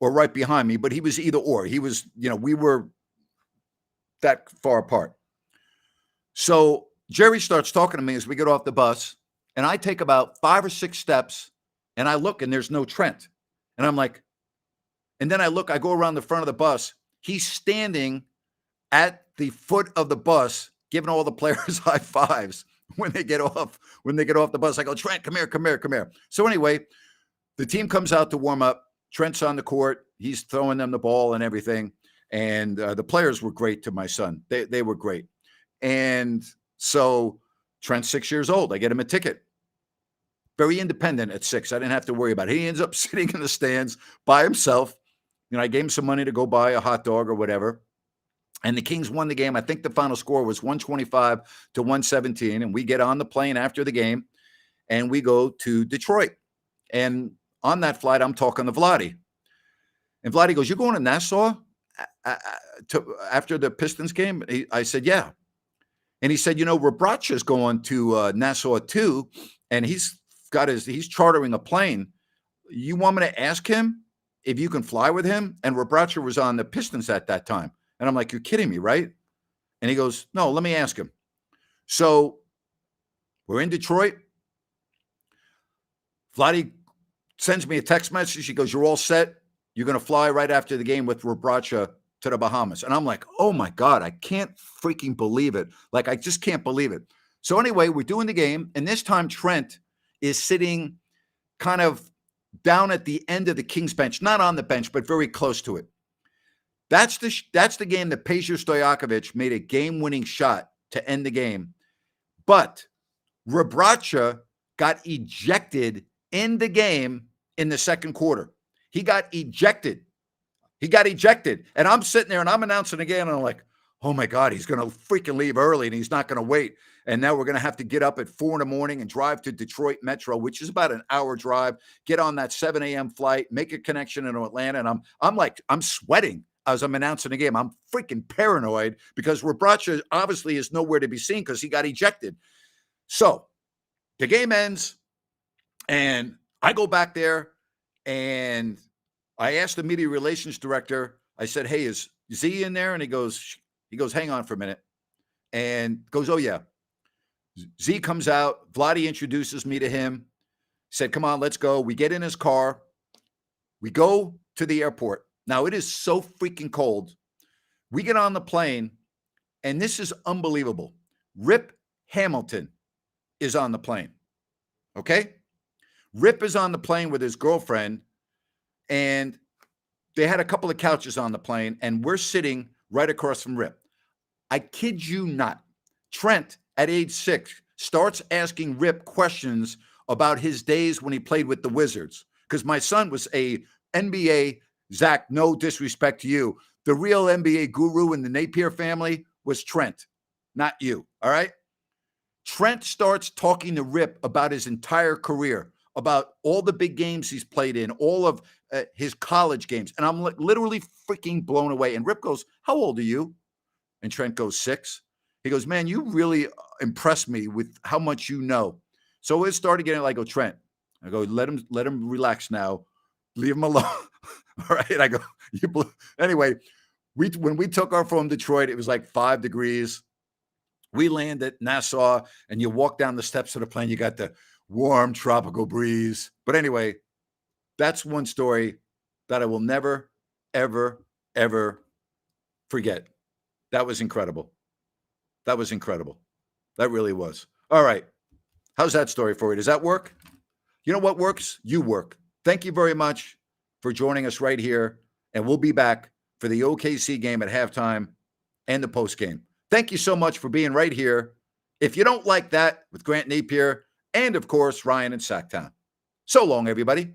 or right behind me, but he was either or. He was, we were that far apart. So Jerry starts talking to me as we get off the bus, and I take about 5 or 6 steps, and I look, and there's no Trent. And I'm like, and then I go around the front of the bus. He's standing at the foot of the bus, giving all the players high fives when they get off the bus. I go, Trent, come here. So anyway, the team comes out to warm up. Trent's on the court. He's throwing them the ball and everything. And the players were great to my son. They were great. And so Trent's 6 years old. I get him a ticket. Very independent at 6. I didn't have to worry about it. He ends up sitting in the stands by himself. I gave him some money to go buy a hot dog or whatever. And the Kings won the game. I think the final score was 125-117. And we get on the plane after the game, and we go to Detroit. And on that flight, I'm talking to Vladdy. And Vladdy goes, you going to Nassau after the Pistons game? I said, yeah. And he said, Rebracha's going to Nassau too, and he's chartering a plane. You want me to ask him if you can fly with him? And Rebracha was on the Pistons at that time. And I'm like, you're kidding me, right? And he goes, no, let me ask him. So we're in Detroit. Vladdy sends me a text message. He goes, you're all set. You're going to fly right after the game with Rebracha to the Bahamas. And I'm like, oh my God, I can't freaking believe it. Like, I just can't believe it. So anyway, we're doing the game. And this time Trent is sitting kind of down at the end of the Kings bench, not on the bench, but very close to it. That's the game that Peja Stojakovic made a game-winning shot to end the game. But Rebracha got ejected in the game in the second quarter. He got ejected. And I'm sitting there and I'm announcing again. And I'm like, oh my God, he's going to freaking leave early and he's not going to wait. And now we're going to have to get up at 4 a.m. and drive to Detroit Metro, which is about an hour drive, get on that 7 a.m. flight, make a connection into Atlanta. And I'm sweating as I'm announcing the game. I'm freaking paranoid because Rebracha obviously is nowhere to be seen because he got ejected. So the game ends and I go back there and I asked the media relations director, I said, hey, is Z in there? And he goes, hang on for a minute. And goes, oh yeah. Z comes out. Vladdy introduces me to him. Said, come on, let's go. We get in his car. We go to the airport. Now it is so freaking cold. We get on the plane and this is unbelievable. Rip Hamilton is on the plane. Okay. Rip is on the plane with his girlfriend and they had a couple of couches on the plane and we're sitting right across from Rip. I kid you not. Trent, at age 6, starts asking Rip questions about his days when he played with the Wizards. Because my son was a NBA, Zach, no disrespect to you. The real NBA guru in the Napier family was Trent, not you. All right. Trent starts talking to Rip about his entire career, about all the big games he's played in, all of his college games. And I'm literally freaking blown away. And Rip goes, "How old are you?" And Trent goes, 6. He goes, "Man, you really impressed me with how much you know." So it started getting like, "Oh, Trent." I go, let him relax now. Leave him alone. All right. I go, anyway, when we took off from Detroit, it was like 5 degrees. We land at Nassau, and you walk down the steps of the plane. You got the warm tropical breeze. But anyway, that's one story that I will never, ever, ever forget. That was incredible. That was incredible. That really was. All right. How's that story for you? Does that work? You know what works? You work. Thank you very much for joining us right here. And we'll be back for the OKC game at halftime and the post game. Thank you so much for being right here. If you don't like that, with Grant Napier and, of course, Ryan in Sacktown. So long, everybody.